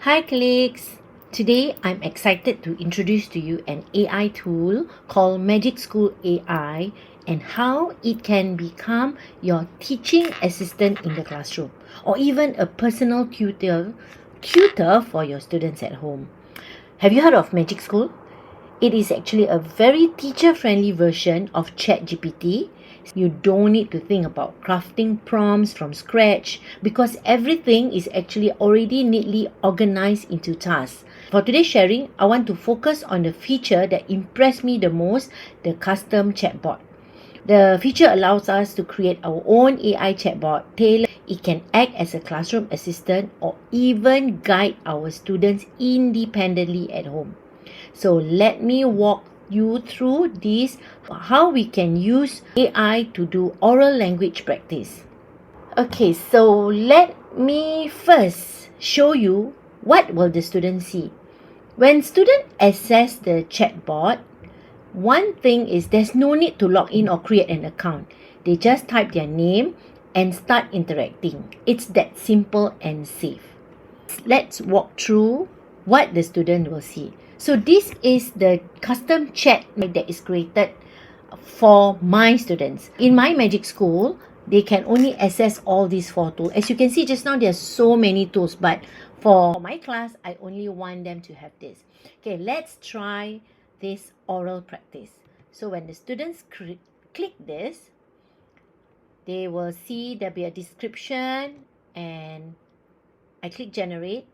Hi colleagues! Today I'm excited to introduce to you an AI tool called MagicSchoolAi and how it can become your teaching assistant in the classroom or even a personal tutor for your students at home. Have you heard of Magic School? It is actually a very teacher-friendly version of ChatGPT. You don't need to think about crafting prompts from scratch because everything is actually already neatly organized into tasks. For today's sharing, I want to focus on the feature that impressed me the most, the custom chatbot. The feature allows us to create our own AI chatbot tailored. It can act as a classroom assistant or even guide our students independently at home. So let me walk you through this, how we can use AI to do oral language practice. Okay, so let me first show you what will the student see. When student access the chatbot, one thing is there's no need to log in or create an account. They just type their name and start interacting. It's that simple and safe. Let's walk through what the student will see. So this is the custom chat that is created for my students. In my Magic School, they can only access all these 4 tools. As you can see just now, there's so many tools, but for my class, I only want them to have this. Okay, let's try this oral practice. So when the students click this, they will see there'll be a description and I click generate.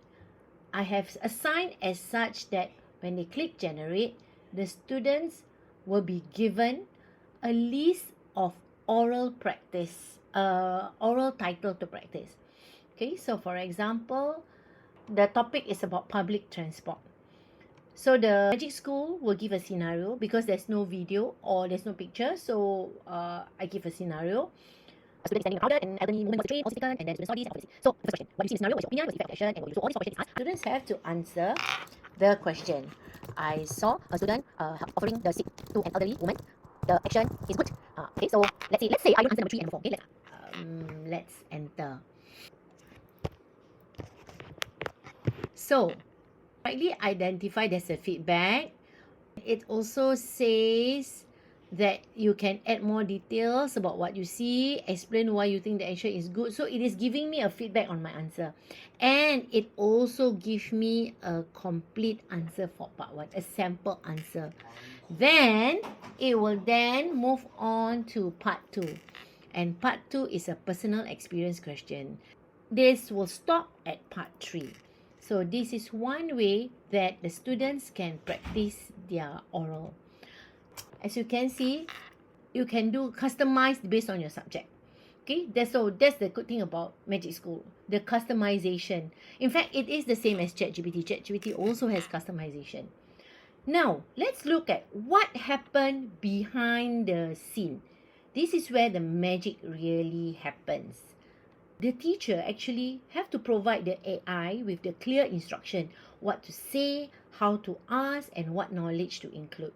I have assigned as such that when they click generate, the students will be given a list of oral practice, oral title to practice. Okay, so for example, the topic is about public transport. So the Magic School will give a scenario because there's no video or there's no picture. So I give a scenario. A student is standing in a crowded and elderly woman was trained, all and then students saw this and all this. So first question, what do you see in the scenario? What's your opinion? What's the effect of action? And what you do? So all these questions is asked. Students have to answer the question. I saw a student offering the seat to an elderly woman. The action is good. Okay, so let's say I don't answer number 3 and number 4. Okay, let's enter. So rightly identify there's a feedback. It also says that you can add more details about what you see, explain why you think the answer is good. So it is giving me a feedback on my answer. And it also gives me a complete answer for part 1, a sample answer. Then it will then move on to part 2. And part 2 is a personal experience question. This will stop at part 3. So this is one way that the students can practice their oral. As you can see, you can do customized based on your subject. Okay, that's the good thing about Magic School, the customization. In fact, it is the same as ChatGPT. ChatGPT also has customization. Now, let's look at what happened behind the scene. This is where the magic really happens. The teacher actually have to provide the AI with the clear instruction, what to say, how to ask, and what knowledge to include.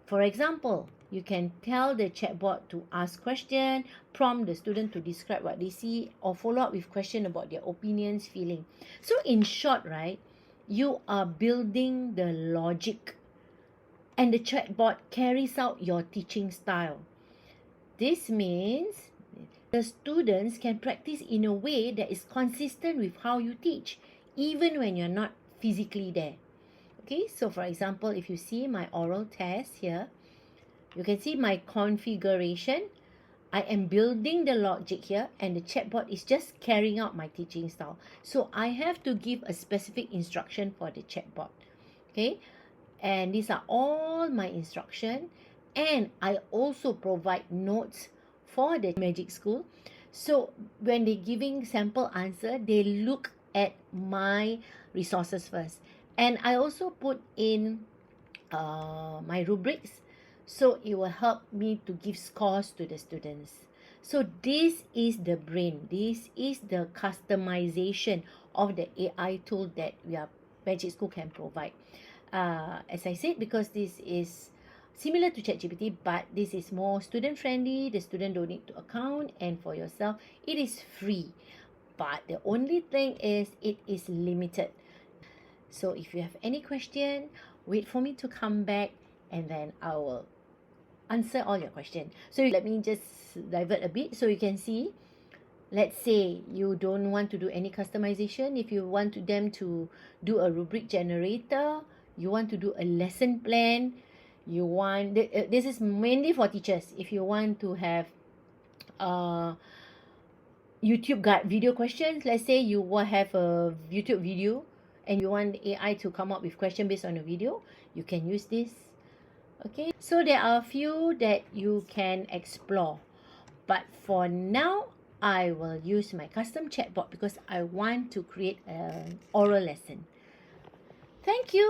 For example, you can tell the chatbot to ask question, prompt the student to describe what they see, or follow up with question about their opinions, feeling. So in short, right, you are building the logic and the chatbot carries out your teaching style. This means the students can practice in a way that is consistent with how you teach, even when you're not physically there. Okay, so for example, if you see my oral test here, you can see my configuration. I am building the logic here and the chatbot is just carrying out my teaching style. So I have to give a specific instruction for the chatbot. Okay, and these are all my instruction, and I also provide notes for the Magic School. So when they're giving sample answer, they look at my resources first, and I also put in my rubrics, so it will help me to give scores to the students. So this is the brain, this is the customization of the AI tool that Magic School can provide. As I said, because this is similar to ChatGPT, but this is more student friendly. The student don't need to account, and for yourself, it is free. But the only thing is it is limited. So if you have any question, wait for me to come back and then I will answer all your questions. So let me just divert a bit so you can see. Let's say you don't want to do any customization. If you want them to do a rubric generator, you want to do a lesson plan, you want, this is mainly for teachers. If you want to have YouTube guide video questions, let's say you will have a YouTube video and you want AI to come up with question based on a video, you can use this. Okay, so there are a few that you can explore, but for now I will use my custom chatbot because I want to create an oral lesson. Thank you.